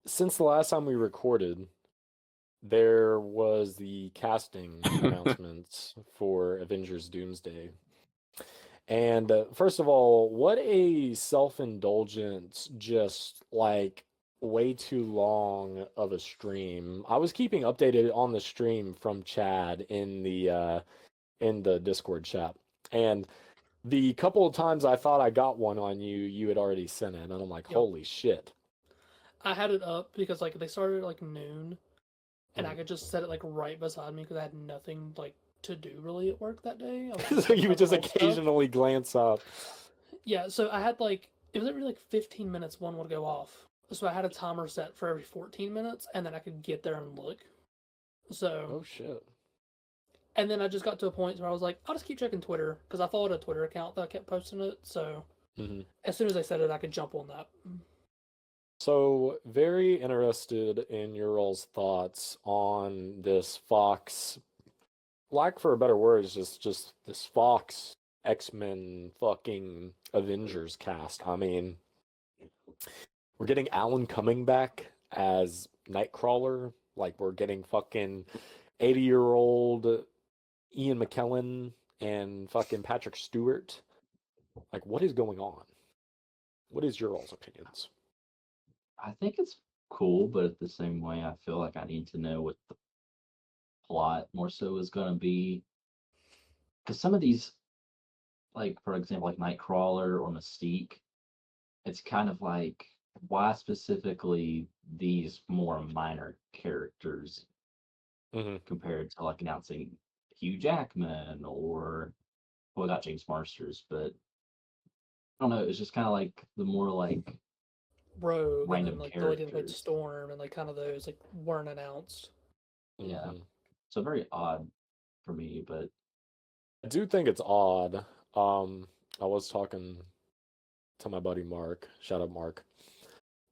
since the last time we recorded, there was the casting announcements for Avengers Doomsday. And first of all, what a self-indulgent, just like way too long of a stream. I was keeping updated on the stream from Chad in the Discord chat. And the couple of times I thought I got one on you, you had already sent it, and I'm like, Yep. holy shit. I had it up because like they started at like noon, and I Mhm. could just set it like right beside me because I had nothing like to do really at work that day. I was just So like you trying would to just roll stuff. occasionally glance up. Yeah, so I had like it was every like 15 minutes one would go off. So I had a timer set for every 14 minutes, and then I could get there and look. So Oh shit. and then I just got to a point where I was like, I'll just keep checking Twitter because I followed a Twitter account that kept posting it. So Hmm. as soon as I said it, I could jump on that. So, very interested in your all's thoughts on this Fox, lack for a better word, is just this Fox X-Men fucking Avengers cast. I mean, we're getting Alan coming back as Nightcrawler. Like we're getting fucking 80-year-old Ian McKellen and fucking Patrick Stewart. Like, what is going on? What is your all's opinions? I think it's cool, but at the same way, I feel like I need to know what the plot more so is going to be. Because some of these, like for example, like Nightcrawler or Mystique, it's kind of like why specifically these more minor characters Hmm. compared to like announcing Hugh Jackman or well, not James Marsters, but I don't know. It's just kind of like the more like Rogue, and then random like the lady that played characters. Storm, and like kind of those like weren't announced. Yeah, Hmm. so very odd for me, but I do think it's odd. I was talking to my buddy Mark. Shout out Mark.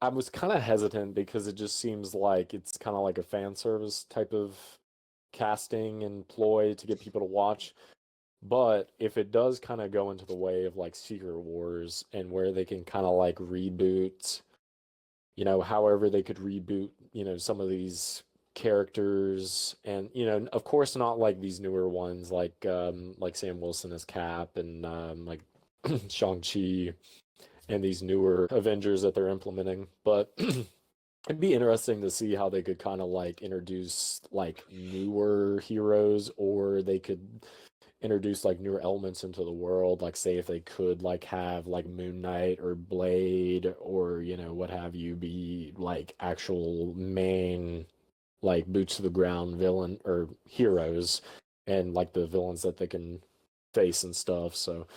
I was kind of hesitant because it just seems like it's kind of like a fan service type of casting and ploy to get people to watch. But if it does kind of go into the way of like Secret Wars and where they can kind of like reboot, however they could reboot, some of these characters and of course not like these newer ones like Sam Wilson as Cap and like Shang-Chi and these newer Avengers that they're implementing. But it'd be interesting to see how they could kind of like introduce like newer heroes, or they could introduce like newer elements into the world. Like, say if they could like have like Moon Knight or Blade or what have you be like actual main like boots to the ground villain or heroes, and like the villains that they can face and stuff. So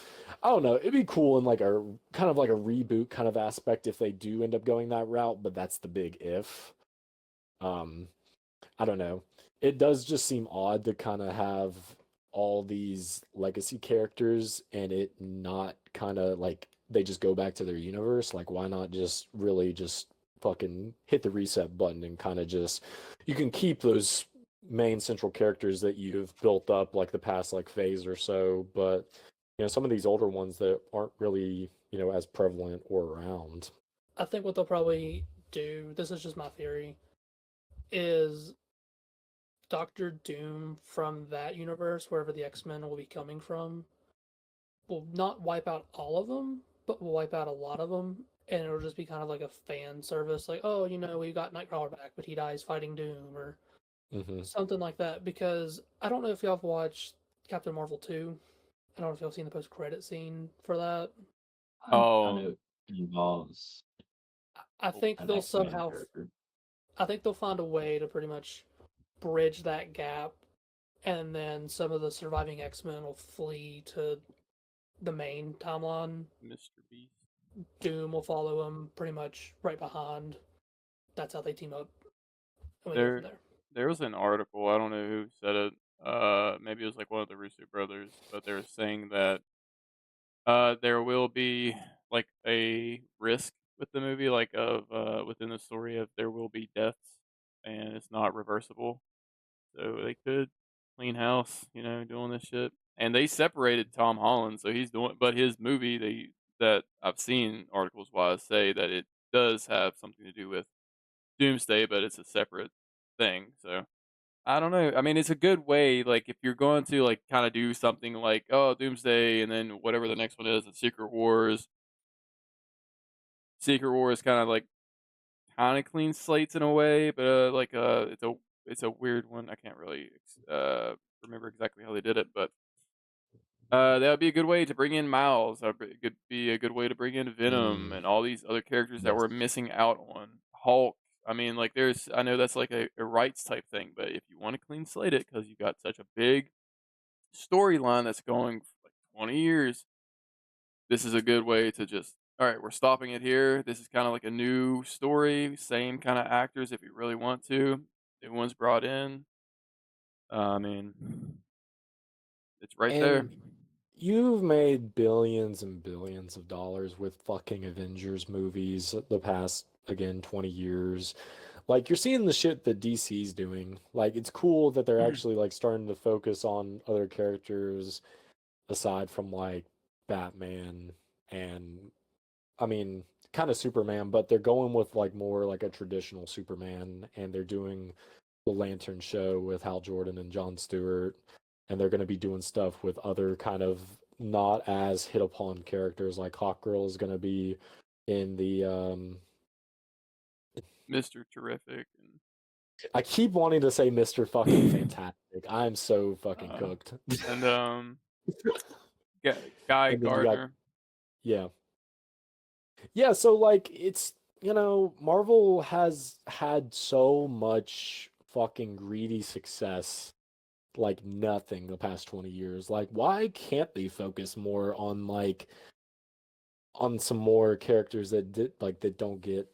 I don't know. It'd be cool in like a kind of like a reboot kind of aspect if they do end up going that route, but that's the big if. Um, I don't know. It does just seem odd to kind of have all these legacy characters and it not kind of like they just go back to their universe. Like, why not just really just fucking hit the reset button and kind of just you can keep those main central characters that you've built up like the past like phase or so, but some of these older ones that aren't really as prevalent or around. I think what they'll probably do, this is just my theory, is Doctor Doom from that universe, wherever the X Men will be coming from, will not wipe out all of them, but will wipe out a lot of them, and it'll just be kind of like a fan service, like, oh, we got Nightcrawler back, but he dies fighting Doom, or Hmm. something like that. Because I don't know if y'all have watched Captain Marvel 2. I don't know if y'all have seen the post credit scene for that. I know Oh, it involves I think an they'll X Men somehow, character. I think they'll find a way to pretty much bridge that gap, and then some of the surviving X Men will flee to the main timeline. Mr. Beast. Doom will follow him pretty much right behind. That's how they team up, and we go from There, there. there was an article. I don't know who said it. Maybe it was like one of the Russo brothers, but they were saying that there will be like a risk with the movie, like of within the story of there will be deaths, and it's not reversible. So they could clean house, doing this shit. And they separated Tom Holland, so he's doing. But his movie, that I've seen articles wise say that it does have something to do with Doomsday, but it's a separate thing. So I don't know. I mean, it's a good way. Like if you're going to like kind of do something like Doomsday, and then whatever the next one is, it's Secret Wars. Secret Wars kind of clean slates in a way, but it's a weird one. I can't really remember exactly how they did it, but that would be a good way to bring in Miles. Could be a good way to bring in Venom and all these other characters that Yes. we're missing out on. Hulk. I mean, like I know that's like a rights type thing, but if you want to clean slate it because you got such a big storyline that's going for like 20 years, this is a good way to just, all right, we're stopping it here. This is kind of like a new story, same kind of actors if you really want to. New ones brought in. I mean, it's right there. And you've made billions and billions of dollars with fucking Avengers movies the past, again, 20 years. Like, you're seeing the shit that DC's doing. Like, it's cool that they're actually, like, starting to focus on other characters aside from, like, Batman and, I mean, kind of Superman, but they're going with, like, more like a traditional Superman, and they're doing the Lantern show with Hal Jordan and Jon Stewart, and they're going to be doing stuff with other kind of not as hit upon characters. Like Hawkgirl is going to be in the Mr. Terrific and I keep wanting to say Mr. fucking Fantastic. I'm so fucking cooked. and Guy And then you got, Gardner. yeah. Yeah, so like it's, Marvel has had so much fucking greedy success like nothing the past 20 years. Like, why can't they focus more on on some more characters that don't get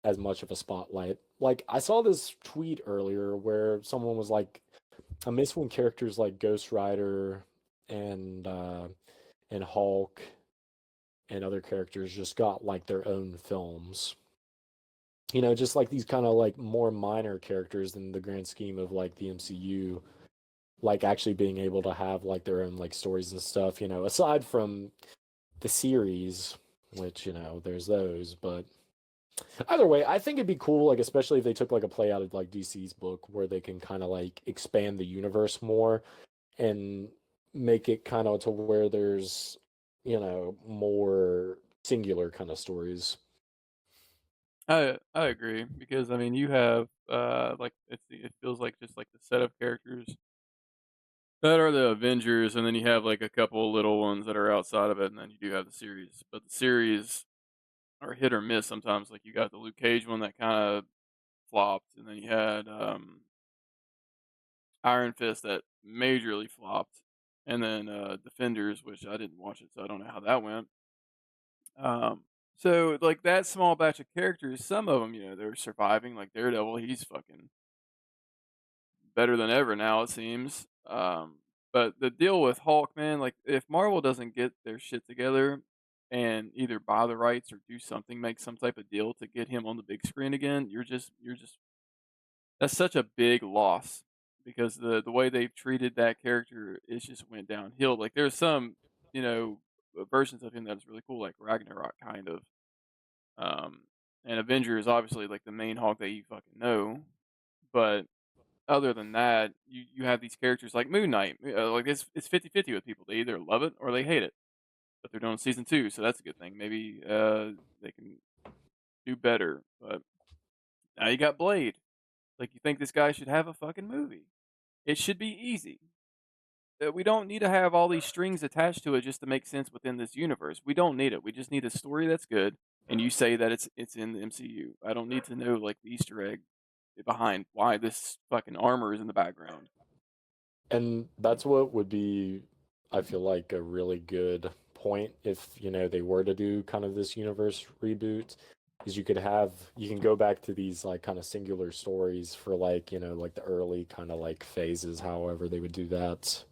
as much of a spotlight? Like, I saw this tweet earlier where someone was like, I miss when characters like Ghost Rider and Hulk and other characters just got like their own films. Just like these kind of like more minor characters in the grand scheme of like the MCU, like actually being able to have like their own like stories and stuff, aside from the series, which, there's those, but either way, I think it'd be cool, like especially if they took like a play out of like DC's book where they can kind of like expand the universe more and make it kind of to where there's, more singular kind of stories. I agree because I mean you have like it feels like just like the set of characters that are the Avengers, and then you have like a couple little ones that are outside of it, and then you do have the series. But the series are hit or miss sometimes. Like you got the Luke Cage one that kind of flopped, and then you had Iron Fist that majorly flopped, and then Defenders, which I didn't watch it, so I don't know how that went. So like that small batch of characters, some of them, they're surviving. Like Daredevil, he's fucking better than ever now, it seems. But the deal with Hulk, man, like if Marvel doesn't get their shit together and either buy the rights or do something, make some type of deal to get him on the big screen again, you're just that's such a big loss because the way they've treated that character is just went downhill. Like there's some, you know, versions of him that's really cool, like Ragnarok kind of. Um, and Avenger is obviously like the main Hulk that you fucking know, but other than that, you have these characters like Moon Knight. Like it's 50-50 with people. They either love it or they hate it. But they're doing season 2, so that's a good thing. Maybe they can do better. But now you got Blade. Like you think this guy should have a fucking movie? It should be easy. We don't need to have all these strings attached to it just to make sense within this universe. We don't need it. We just need a story that's good. And you say that it's in the MCU. I don't need to know like the Easter egg behind why this fucking armor is in the background. And that's what would be, I feel like, a really good point if, they were to do kind of this universe reboot, is you can go back to these like kind of singular stories for like, like the early kind of like phases, however they would do that.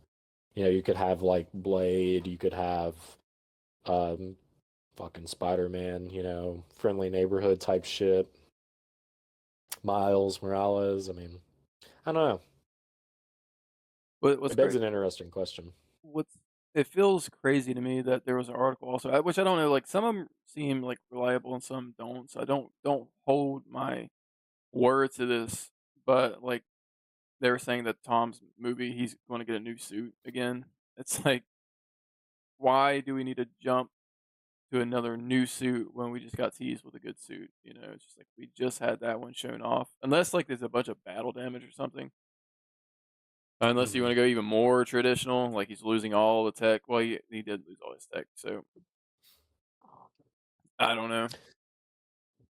You could have like Blade, you could have um fucking Spider-Man, friendly neighborhood type shit. Miles Morales, I mean, I don't know. What's It begs great? an interesting question. What's It feels crazy to me that there was an article also, which I don't know. Like some of them seem like reliable and some don't. So I don't hold my word to this, but like they were saying that Tom's movie, he's going to get a new suit again. It's like, why do we need to jump to another new suit when we just got teased with a good suit? You know, it's just like we just had that one shown off. Unless like there's a bunch of battle damage or something. Unless you want to go even more traditional, like he's losing all the tech. Well, he did lose all his tech, so I don't know.